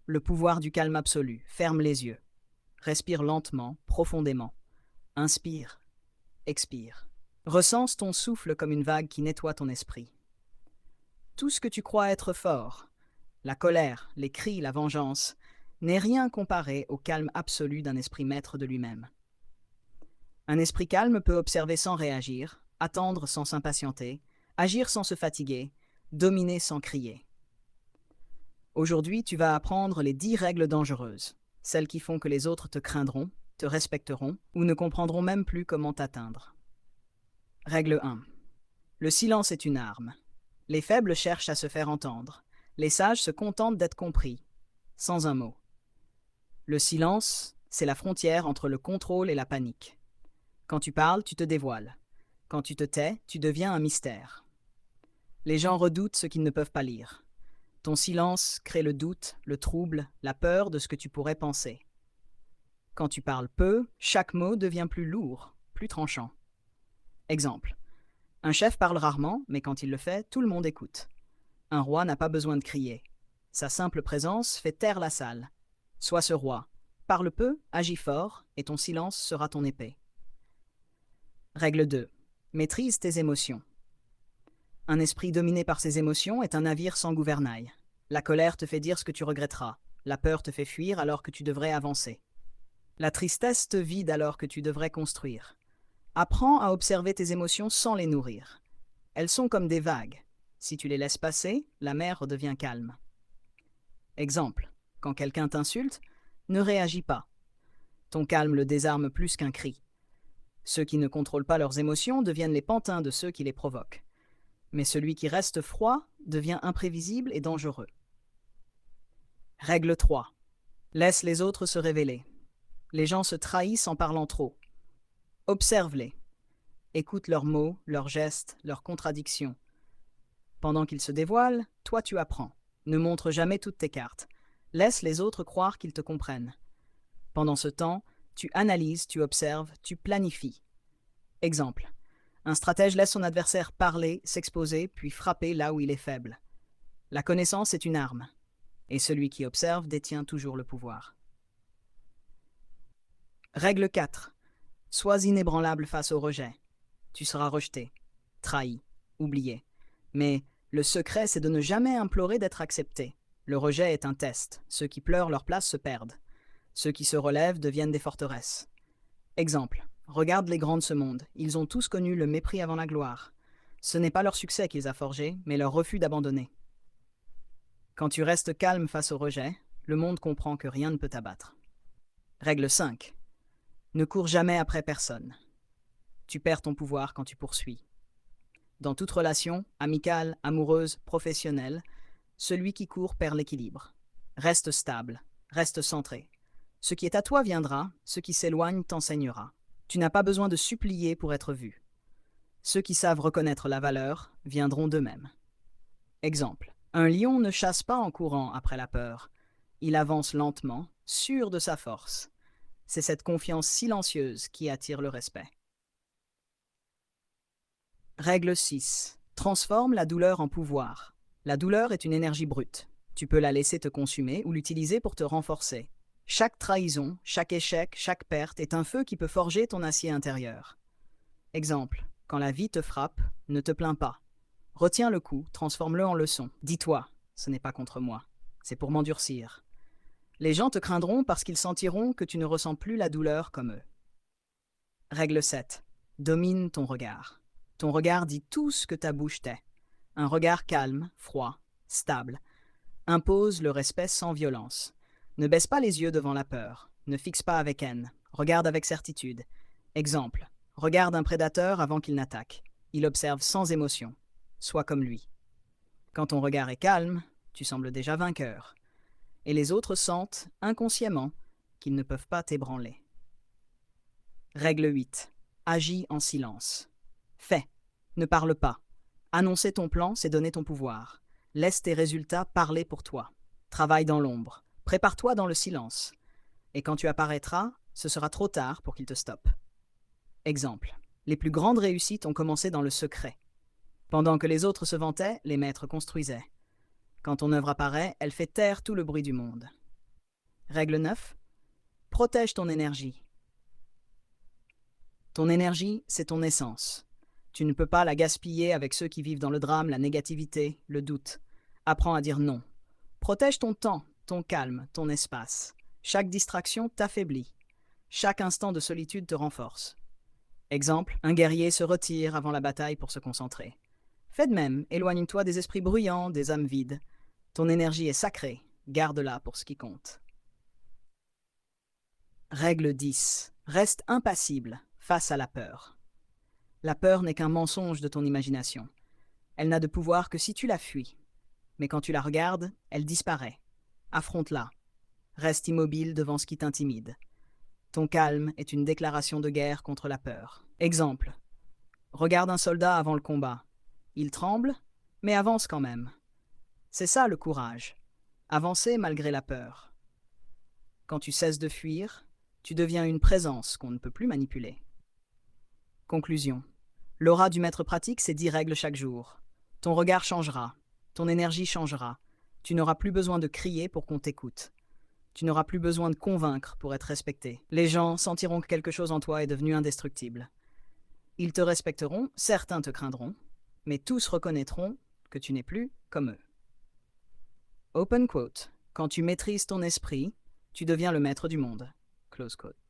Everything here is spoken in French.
le pouvoir du calme absolu. Ferme les yeux. Respire lentement, profondément. Inspire, expire. Recense ton souffle comme une vague qui nettoie ton esprit. Tout ce que tu crois être fort, la colère, les cris, la vengeance, n'est rien comparé au calme absolu d'un esprit maître de lui-même. Un esprit calme peut observer sans réagir, attendre sans s'impatienter, agir sans se fatiguer, dominer sans crier. Aujourd'hui, tu vas apprendre les 10 règles dangereuses, celles qui font que les autres te craindront, te respecteront ou ne comprendront même plus comment t'atteindre. Règle 1. Le silence est une arme. Les faibles cherchent à se faire entendre. Les sages se contentent d'être compris, sans un mot. Le silence, c'est la frontière entre le contrôle et la panique. Quand tu parles, tu te dévoiles. Quand tu te tais, tu deviens un mystère. Les gens redoutent ce qu'ils ne peuvent pas lire. Ton silence crée le doute, le trouble, la peur de ce que tu pourrais penser. Quand tu parles peu, chaque mot devient plus lourd, plus tranchant. Exemple. Un chef parle rarement, mais quand il le fait, tout le monde écoute. Un roi n'a pas besoin de crier. Sa simple présence fait taire la salle. Sois ce roi. Parle peu, agis fort, et ton silence sera ton épée. Règle 2. Maîtrise tes émotions. Un esprit dominé par ses émotions est un navire sans gouvernail. La colère te fait dire ce que tu regretteras. La peur te fait fuir alors que tu devrais avancer. La tristesse te vide alors que tu devrais construire. Apprends à observer tes émotions sans les nourrir. Elles sont comme des vagues. Si tu les laisses passer, la mer redevient calme. Exemple. Quand quelqu'un t'insulte, ne réagis pas. Ton calme le désarme plus qu'un cri. Ceux qui ne contrôlent pas leurs émotions deviennent les pantins de ceux qui les provoquent. Mais celui qui reste froid devient imprévisible et dangereux. Règle 3. Laisse les autres se révéler. Les gens se trahissent en parlant trop. Observe-les. Écoute leurs mots, leurs gestes, leurs contradictions. Pendant qu'ils se dévoilent, toi tu apprends. Ne montre jamais toutes tes cartes. Laisse les autres croire qu'ils te comprennent. Pendant ce temps, tu analyses, tu observes, tu planifies. Exemple. Un stratège laisse son adversaire parler, s'exposer, puis frapper là où il est faible. La connaissance est une arme, et celui qui observe détient toujours le pouvoir. Règle 4. Sois inébranlable face au rejet. Tu seras rejeté, trahi, oublié. Mais le secret, c'est de ne jamais implorer d'être accepté. Le rejet est un test. Ceux qui pleurent leur place se perdent. Ceux qui se relèvent deviennent des forteresses. Exemple. Regarde les grands de ce monde. Ils ont tous connu le mépris avant la gloire. Ce n'est pas leur succès qui les a forgés, mais leur refus d'abandonner. Quand tu restes calme face au rejet, le monde comprend que rien ne peut t'abattre. Règle 5. Ne cours jamais après personne. Tu perds ton pouvoir quand tu poursuis. Dans toute relation, amicale, amoureuse, professionnelle, celui qui court perd l'équilibre. Reste stable, reste centré. Ce qui est à toi viendra, ce qui s'éloigne t'enseignera. Tu n'as pas besoin de supplier pour être vu. Ceux qui savent reconnaître la valeur viendront d'eux-mêmes. Exemple. Un lion ne chasse pas en courant après la peur. Il avance lentement, sûr de sa force. C'est cette confiance silencieuse qui attire le respect. Règle 6. Transforme la douleur en pouvoir. La douleur est une énergie brute. Tu peux la laisser te consumer ou l'utiliser pour te renforcer. Chaque trahison, chaque échec, chaque perte est un feu qui peut forger ton acier intérieur. Exemple. Quand la vie te frappe, ne te plains pas. Retiens le coup, transforme-le en leçon. Dis-toi, ce n'est pas contre moi, c'est pour m'endurcir. Les gens te craindront parce qu'ils sentiront que tu ne ressens plus la douleur comme eux. Règle 7. Domine ton regard. Ton regard dit tout ce que ta bouche tait. Un regard calme, froid, stable. Impose le respect sans violence. Ne baisse pas les yeux devant la peur. Ne fixe pas avec haine. Regarde avec certitude. Exemple. Regarde un prédateur avant qu'il n'attaque. Il observe sans émotion. Sois comme lui. Quand ton regard est calme, tu sembles déjà vainqueur. Et les autres sentent, inconsciemment, qu'ils ne peuvent pas t'ébranler. Règle 8. Agis en silence. Fais. Ne parle pas. Annoncer ton plan, c'est donner ton pouvoir. Laisse tes résultats parler pour toi. Travaille dans l'ombre. Prépare-toi dans le silence. Et quand tu apparaîtras, ce sera trop tard pour qu'ils te stoppent. Exemple. Les plus grandes réussites ont commencé dans le secret. Pendant que les autres se vantaient, les maîtres construisaient. Quand ton œuvre apparaît, elle fait taire tout le bruit du monde. Règle 9. Protège ton énergie. Ton énergie, c'est ton essence. Tu ne peux pas la gaspiller avec ceux qui vivent dans le drame, la négativité, le doute. Apprends à dire non. Protège ton temps, ton calme, ton espace. Chaque distraction t'affaiblit. Chaque instant de solitude te renforce. Exemple, un guerrier se retire avant la bataille pour se concentrer. Fais de même, éloigne-toi des esprits bruyants, des âmes vides. Ton énergie est sacrée, garde-la pour ce qui compte. Règle 10. Reste impassible face à la peur. La peur n'est qu'un mensonge de ton imagination. Elle n'a de pouvoir que si tu la fuis. Mais quand tu la regardes, elle disparaît. Affronte-la. Reste immobile devant ce qui t'intimide. Ton calme est une déclaration de guerre contre la peur. Exemple. Regarde un soldat avant le combat. Il tremble, mais avance quand même. C'est ça le courage. Avancer malgré la peur. Quand tu cesses de fuir, tu deviens une présence qu'on ne peut plus manipuler. Conclusion. L'aura du maître pratique, c'est 10 règles chaque jour. Ton regard changera, ton énergie changera. Tu n'auras plus besoin de crier pour qu'on t'écoute. Tu n'auras plus besoin de convaincre pour être respecté. Les gens sentiront que quelque chose en toi est devenu indestructible. Ils te respecteront, certains te craindront, mais tous reconnaîtront que tu n'es plus comme eux. Open quote. Quand tu maîtrises ton esprit, tu deviens le maître du monde. Close quote.